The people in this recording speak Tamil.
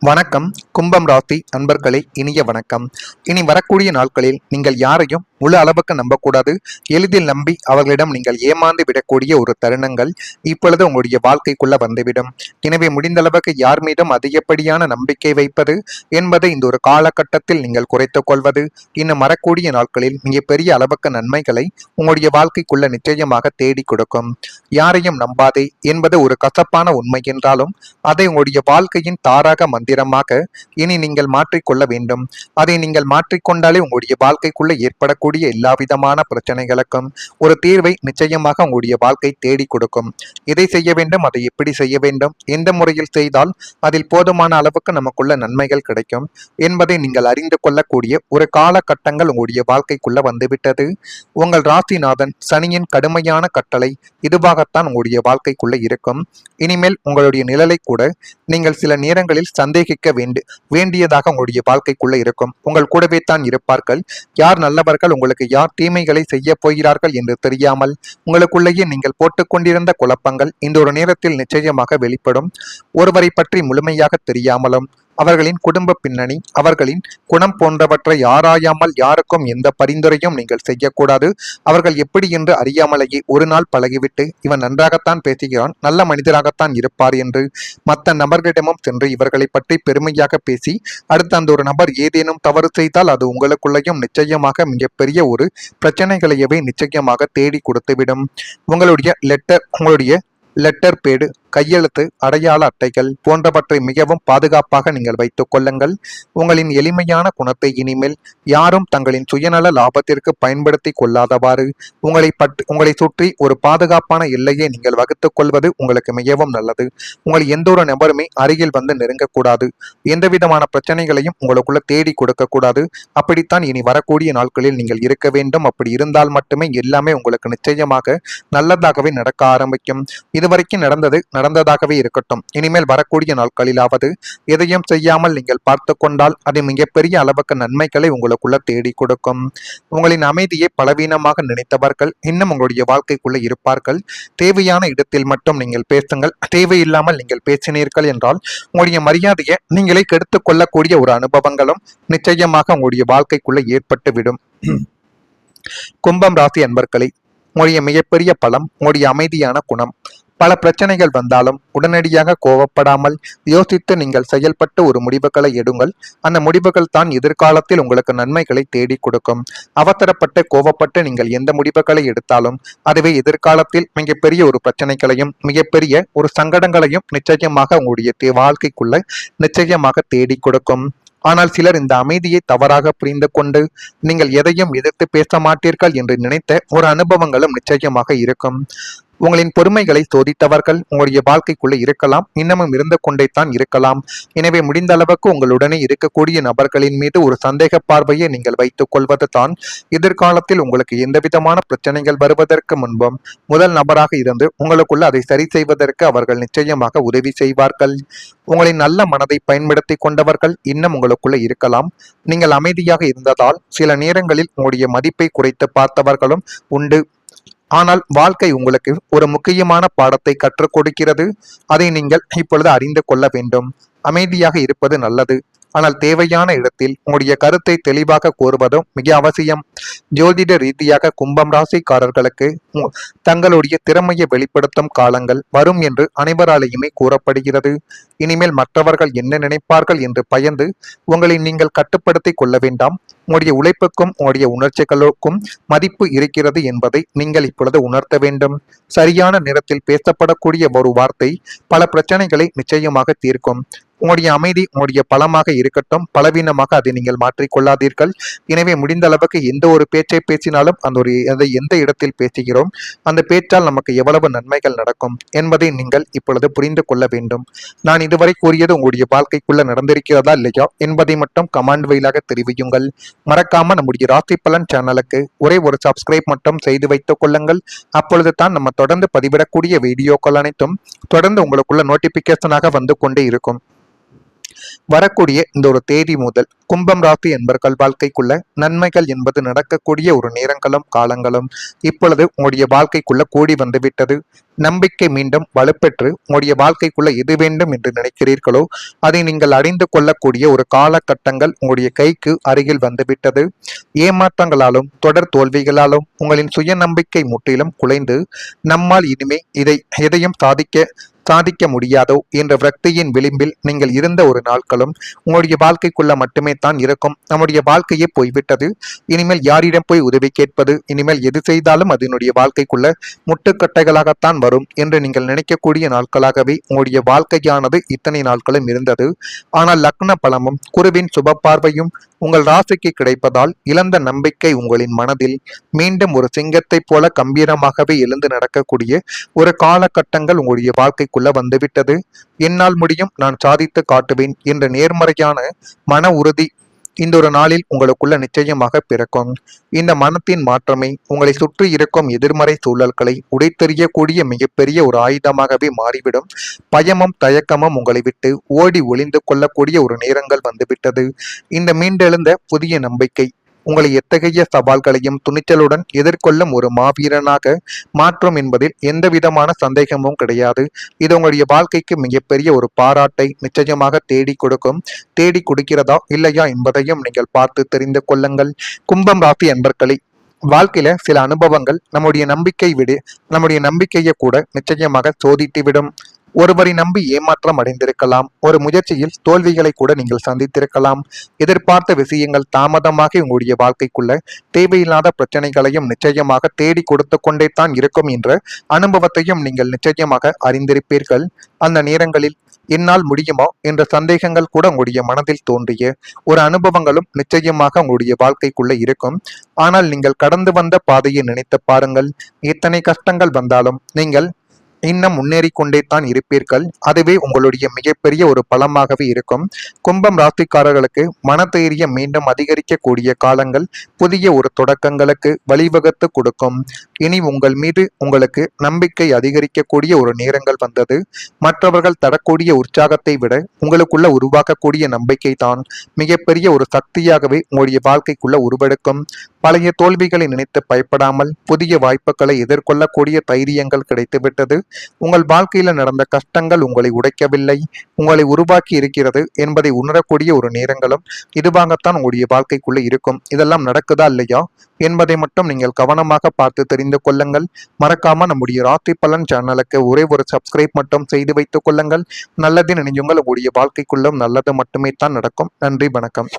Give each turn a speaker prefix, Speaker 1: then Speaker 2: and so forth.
Speaker 1: வணக்கம். கும்பம் ராசி அன்பர்களே, இனிய வணக்கம். இனி வரக்கூடிய நாட்களில் நீங்கள் யாரையும் முழு அளவுக்கு நம்பக்கூடாது. எளிதில் நம்பி அவர்களிடம் நீங்கள் ஏமாந்து விடக்கூடிய ஒரு தருணங்கள் இப்பொழுது உங்களுடைய வாழ்க்கைக்குள்ள வந்துவிடும். எனவே முடிந்த அளவுக்கு யார் மீதும் அதிகப்படியான நம்பிக்கை வைப்பது என்பதை இந்த ஒரு காலகட்டத்தில் நீங்கள் குறைத்துக் கொள்வது இன்னும் வரக்கூடிய நாட்களில் மிகப்பெரிய அளவுக்கு நன்மைகளை உங்களுடைய வாழ்க்கைக்குள்ள நிச்சயமாக தேடி கொடுக்கும். யாரையும் நம்பாதே என்பது ஒரு கசப்பான உண்மை என்றாலும் அதை உங்களுடைய வாழ்க்கையின் தாராக மந்திரமாக இனி நீங்கள் மாற்றிக்கொள்ள வேண்டும். அதை நீங்கள் மாற்றிக்கொண்டாலே உங்களுடைய வாழ்க்கைக்குள்ள ஏற்படக்கூடிய எல்லா விதமான பிரச்சனைகளுக்கும் ஒரு தீர்வை நிச்சயமாக உங்களுடைய வாழ்க்கை தேடி கொடுக்கும். இதை செய்ய வேண்டும், அதை எப்படி செய்ய வேண்டும், எந்த முறையில் செய்தால் அதில் போதுமான அளவுக்கு நமக்குள்ள நன்மைகள் கிடைக்கும் என்பதை நீங்கள் அறிந்து கொள்ளக்கூடிய ஒரு காலகட்டங்கள் உங்களுடைய வாழ்க்கைக்குள்ள வந்துவிட்டது. உங்கள் ராசிநாதன் சனியின் கடுமையான கட்டளை இதுவாகத்தான் உங்களுடைய வாழ்க்கைக்குள்ள இருக்கும். இனிமேல் உங்களுடைய நிழலை கூட நீங்கள் சில நேரங்களில் சந்தேகிக்க வேண்டியதாக உங்களுடைய வாழ்க்கைக்குள்ள இருக்கும். உங்கள் கூடவே தான் இருப்பார்கள். யார் நல்லவர்கள், உங்களுக்கு யார் தீமைகளை செய்ய போகிறார்கள் என்று தெரியாமல் உங்களுக்குள்ளேயே நீங்கள் போட்டுக்கொண்டிருந்த குழப்பங்கள் இந்த ஒரு நேரத்தில் நிச்சயமாக வெளிப்படும். ஒருவரை பற்றி முழுமையாக தெரியாமலும் அவர்களின் குடும்ப பின்னணி, அவர்களின் குணம் போன்றவற்றை ஆராயாமல் யாருக்கும் எந்த பரிந்துரையும் நீங்கள் செய்யக்கூடாது. அவர்கள் எப்படி என்று அறியாமலேயே ஒரு நாள் பழகிவிட்டு இவன் நன்றாகத்தான் பேசுகிறான், நல்ல மனிதராகத்தான் இருப்பார் என்று மற்ற நபர்களிடமும் சென்று இவர்களை பற்றி பெருமையாக பேசி அடுத்த அந்த ஒரு நபர் ஏதேனும் தவறு செய்தால் அது உங்களுக்குள்ளேயும் நிச்சயமாக மிகப்பெரிய ஒரு பிரச்சனைகளையவே நிச்சயமாக தேடி கொடுத்துவிடும். உங்களுடைய லெட்டர் பேடு, கையெழுத்து, அடையாள அட்டைகள் போன்றவற்றை மிகவும் பாதுகாப்பாக நீங்கள் வைத்துக் கொள்ளுங்கள். உங்களின் எளிமையான குணத்தை இனிமேல் யாரும் தங்களின் சுயநல லாபத்திற்கு பயன்படுத்தி கொள்ளாதவாறு உங்களை சுற்றி ஒரு பாதுகாப்பான எல்லையை நீங்கள் வகுத்துக் கொள்வது உங்களுக்கு மிகவும் நல்லது. உங்களை எந்த ஒரு நபருமே அருகில் வந்து நெருங்கக்கூடாது. எந்த விதமான பிரச்சனைகளையும் உங்களுக்குள்ள தேடி கொடுக்க கூடாது. அப்படித்தான் இனி வரக்கூடிய நாட்களில் நீங்கள் இருக்க வேண்டும். அப்படி இருந்தால் மட்டுமே எல்லாமே உங்களுக்கு நிச்சயமாக நல்லதாகவே நடக்க ஆரம்பிக்கும். இதுவரைக்கும் நடந்ததாகவே இருக்கட்டும். இனிமேல் வரக்கூடிய நாட்களிலாவது எதையும் செய்யாமல் நீங்கள் பார்த்து கொண்டால் அது மிகப்பெரிய அளவுக்கு நன்மைகளை உங்களுக்குள்ள தேடி கொடுக்கும். உங்களின் அமைதியை பலவீனமாக நினைத்தவர்கள் இன்னும் உங்களுடைய வாழ்க்கைக்குள்ள இருப்பார்கள். தேவையான இடத்தில் மட்டும் நீங்கள் பேசுங்கள். தேவையில்லாமல் நீங்கள் பேசினீர்கள் என்றால் உங்களுடைய மரியாதையை நீங்களே கெடுத்துக் கொள்ளக்கூடிய ஒரு அனுபவங்களும் நிச்சயமாக உங்களுடைய வாழ்க்கைக்குள்ள ஏற்பட்டுவிடும். கும்பம் ராசி அன்பர்களை, உங்களுடைய மிகப்பெரிய பலம் உங்களுடைய அமைதியான குணம். பல பிரச்சனைகள் வந்தாலும் உடனடியாக கோபப்படாமல் யோசித்து நீங்கள் செயல்பட்டு ஒரு முடிவுகளை எடுங்கள். அந்த முடிவுகள் தான் எதிர்காலத்தில் உங்களுக்கு நன்மைகளை தேடி கொடுக்கும். அவசரப்பட்டு கோபப்பட்டு நீங்கள் எந்த முடிவுகளை எடுத்தாலும் அதுவே எதிர்காலத்தில் மிகப்பெரிய ஒரு பிரச்சனைகளையும் மிகப்பெரிய ஒரு சங்கடங்களையும் நிச்சயமாக உங்களுடைய வாழ்க்கைக்குள்ள நிச்சயமாக தேடி கொடுக்கும். ஆனால் சிலர் இந்த அமைதியை தவறாக புரிந்து கொண்டு நீங்கள் எதையும் எதிர்த்து பேச மாட்டீர்கள் என்று நினைத்த ஒரு அனுபவங்களும் நிச்சயமாக இருக்கும். உங்களின் பொறுமைகளை சோதித்தவர்கள் உங்களுடைய வாழ்க்கைக்குள்ளே இருக்கலாம், இன்னமும் இருந்து கொண்டே தான் இருக்கலாம். எனவே முடிந்த அளவுக்கு உங்களுடனே இருக்கக்கூடிய நபர்களின் மீது ஒரு சந்தேக பார்வையை நீங்கள் வைத்துக் கொள்வது தான் எதிர்காலத்தில் உங்களுக்கு எந்த விதமான பிரச்சனைகள் வருவதற்கு முன்பும் முதல் நபராக இருந்து உங்களுக்குள்ள அதை சரி செய்வதற்கு அவர்கள் நிச்சயமாக உதவி செய்வார்கள். உங்களின் நல்ல மனதை பயன்படுத்தி கொண்டவர்கள் இன்னும் உங்களுக்குள்ள இருக்கலாம். நீங்கள் அமைதியாக இருந்ததால் சில நேரங்களில் உங்களுடைய மதிப்பை குறைத்து பார்த்தவர்களும் உண்டு. ஆனால் வாழ்க்கை உங்களுக்கு ஒரு முக்கியமான பாடத்தை கற்றுக் கொடுக்கிறது. அதை நீங்கள் இப்பொழுது அறிந்து கொள்ள வேண்டும். அமைதியாக இருப்பது நல்லது, ஆனால் தேவையான இடத்தில் உங்களுடைய கருத்தை தெளிவாக கூறுவதும் மிக அவசியம். ஜோதிட ரீதியாக கும்பம் ராசிக்காரர்களுக்கு தங்களுடைய திறமையை வெளிப்படுத்தும் காலங்கள் வரும் என்று அனைவராலேயுமே கூறப்படுகிறது. இனிமேல் மற்றவர்கள் என்ன நினைப்பார்கள் என்று பயந்து உங்களை நீங்கள் கட்டுப்படுத்தி கொள்ள வேண்டாம். உங்களுடைய உழைப்புக்கும் உங்களுடைய உணர்ச்சிகளுக்கும் மதிப்பு இருக்கிறது என்பதை நீங்கள் இப்பொழுது உணர்த்த வேண்டும். சரியான நேரத்தில் பேசப்படக்கூடிய ஒரு வார்த்தை பல பிரச்சனைகளை நிச்சயமாக தீர்க்கும். உங்களுடைய அமைதி உங்களுடைய பலமாக இருக்கட்டும், பலவீனமாக அதை நீங்கள் மாற்றிக்கொள்ளாதீர்கள். எனவே முடிந்த அளவுக்கு எந்த ஒரு பேச்சை பேசினாலும் எந்த இடத்தில் பேசுகிறோம் அந்த பேச்சால் நமக்கு எவ்வளவு நன்மைகள் நடக்கும் என்பதை நீங்கள் இப்பொழுது புரிந்து கொள்ள வேண்டும். நான் இதுவரை கூறியது உங்களுடைய வாழ்க்கைக்குள்ள நடந்திருக்கிறதா இல்லையா என்பதை மட்டும் கமெண்ட் வழியாக தெரிவியுங்கள். மறக்காம நம்முடைய ராசி பலன் சேனலுக்கு ஒரே ஒரு சப்ஸ்கிரைப் மட்டும் செய்து வைத்துக் கொள்ளுங்கள். அப்பொழுது தான் நம்ம தொடர்ந்து பதிவிடக்கூடிய வீடியோக்கள் அனைத்தும் தொடர்ந்து உங்களுக்குள்ள நோட்டிபிகேஷனாக வந்து கொண்டே இருக்கும். வரக்கூடிய இந்த ஒரு தேதி முதல் கும்பம் ராசி என்பர்கள் வாழ்க்கைக்குள்ள நன்மைகள் என்பது நடக்கக்கூடிய ஒரு நேரங்களும் காலங்களும் இப்பொழுது உங்களுடைய வாழ்க்கைக்குள்ள கூடி வந்துவிட்டது. நம்பிக்கை மீண்டும் வலுப்பெற்று உங்களுடைய வாழ்க்கைக்குள்ள எது வேண்டும் என்று நினைக்கிறீர்களோ அதை நீங்கள் அடைந்து கொள்ளக்கூடிய ஒரு காலகட்டங்கள் உங்களுடைய கைக்கு அருகில் வந்துவிட்டது. ஏமாற்றங்களாலும் தொடர் தோல்விகளாலும் உங்களின் சுயநம்பிக்கை முற்றிலும் குலைந்து நம்மால் இனிமே எதையும் சாதிக்க முடியாதோ என்ற விரக்தியின் விளிம்பில் நீங்கள் இருந்த ஒரு நாட்களும் உங்களுடைய வாழ்க்கைக்குள்ள மட்டுமே தான் இருக்கும். நம்முடைய வாழ்க்கையே போய்விட்டது, இனிமேல் யாரிடம் போய் உதவி கேட்பது, இனிமேல் எது செய்தாலும் அதனுடைய வாழ்க்கைக்குள்ள முட்டுக்கட்டைகளாகத்தான் வரும் என்று நீங்கள் நினைக்கக்கூடிய நாட்களாகவே உங்களுடைய வாழ்க்கையானது இத்தனை நாட்களும் இருந்தது. ஆனால் லக்ன பலமும் குருவின் சுப பார்வையும் உங்கள் ராசிக்கு கிடைப்பதால் இழந்த நம்பிக்கை உங்களின் மனதில் மீண்டும் ஒரு சிங்கத்தை போல கம்பீரமாகவே எழுந்து நடக்கக்கூடிய ஒரு காலகட்டங்கள் உங்களுடைய வாழ்க்கைக்குள்ள வந்துவிட்டது. என்னால் முடியும், நான் சாதித்து காட்டுவேன் என்ற நேர்மறையான மன உறுதி இந்த ஒரு நாளில் உங்களுக்குள்ள நிச்சயமாக பிறக்கும். இந்த மனத்தின் மாற்றமே உங்களை சுற்றி இருக்கும் எதிர்மறை சூழல்களை உடைத்தெறியக்கூடிய மிகப்பெரிய ஒரு ஆயுதமாகவே மாறிவிடும். பயமும் தயக்கமும் உங்களை விட்டு ஓடி ஒளிந்து கொள்ளக்கூடிய ஒரு நேரங்கள் வந்துவிட்டது. இந்த மீண்டெழுந்த புதிய நம்பிக்கை உங்களை எத்தகைய சவால்களையும் துணிச்சலுடன் எதிர்கொள்ளும் ஒரு மாவீரனாக மாற்றும் என்பதில் எந்த விதமான சந்தேகமும் கிடையாது. இது உங்களுடைய வாழ்க்கைக்கு மிகப்பெரிய ஒரு பாராட்டை நிச்சயமாக தேடி கொடுக்கும். தேடி கொடுக்கிறதா இல்லையா என்பதையும் நீங்கள் பார்த்து தெரிந்து கொள்ளுங்கள். கும்பம் ராசி அன்பர்களே, வாழ்க்கையில சில அனுபவங்கள் நம்முடைய நம்பிக்கையை கூட நிச்சயமாக சோதித்து விடும். ஒருவரை நம்பி ஏமாற்றம் அடைந்திருக்கலாம், ஒரு முயற்சியில் தோல்விகளை கூட நீங்கள் சந்தித்திருக்கலாம். எதிர்பார்த்த விஷயங்கள் தாமதமாக உங்களுடைய வாழ்க்கைக்குள்ள தேவையில்லாத பிரச்சனைகளையும் நிச்சயமாக தேடி கொடுத்து கொண்டே தான் இருக்கும் என்ற அனுபவத்தையும் நீங்கள் நிச்சயமாக அறிந்திருப்பீர்கள். அந்த நேரங்களில் என்னால் முடியுமா என்ற சந்தேகங்கள் கூட உங்களுடைய மனதில் தோன்றிய ஒரு அனுபவங்களும் நிச்சயமாக உங்களுடைய வாழ்க்கைக்குள்ள இருக்கும். ஆனால் நீங்கள் கடந்து வந்த பாதையை நினைத்து பாருங்கள். எத்தனை கஷ்டங்கள் வந்தாலும் நீங்கள் இன்னும் முன்னேறி கொண்டே தான் இருப்பீர்கள். அதுவே உங்களுடைய மிகப்பெரிய ஒரு பலமாகவே இருக்கும். கும்பம் ராசிக்காரர்களுக்கு மனதைரியம் மீண்டும் அதிகரிக்கக்கூடிய காலங்கள் புதிய ஒரு தொடக்கங்களுக்கு வழிவகுத்து கொடுக்கும். இனி உங்கள் மீது உங்களுக்கு நம்பிக்கை அதிகரிக்கக்கூடிய ஒரு நேரங்கள் வந்தது. மற்றவர்கள் தரக்கூடிய உற்சாகத்தை விட உங்களுக்குள்ள உருவாக்கக்கூடிய நம்பிக்கை தான் மிகப்பெரிய ஒரு சக்தியாகவே உங்களுடைய வாழ்க்கைக்குள்ள உருவெடுக்கும். பழைய தோல்விகளை நினைத்து பயப்படாமல் புதிய வாய்ப்புகளை எதிர்கொள்ளக்கூடிய தைரியங்கள் கிடைத்துவிட்டது. உங்கள் வாழ்க்கையில நடந்த கஷ்டங்கள் உங்களை உடைக்கவில்லை, உங்களை உருவாக்கி இருக்கிறது என்பதை உணரக்கூடிய ஒரு நேரங்களும் இதுவாகத்தான் உங்களுடைய வாழ்க்கைக்குள்ள இருக்கும். இதெல்லாம் நடக்குதா இல்லையா என்பதை மட்டும் நீங்கள் கவனமாக பார்த்து தெரிந்து கொள்ளுங்கள். மறக்காம நம்முடைய ராசி பலன் சேனலுக்கு ஒரே ஒரு சப்ஸ்கிரைப் மட்டும் செய்து வைத்துக் கொள்ளுங்கள். நல்லது நினைஞ்சுங்கள், உங்களுடைய வாழ்க்கைக்குள்ளும் நல்லது மட்டுமே தான் நடக்கும். நன்றி, வணக்கம்.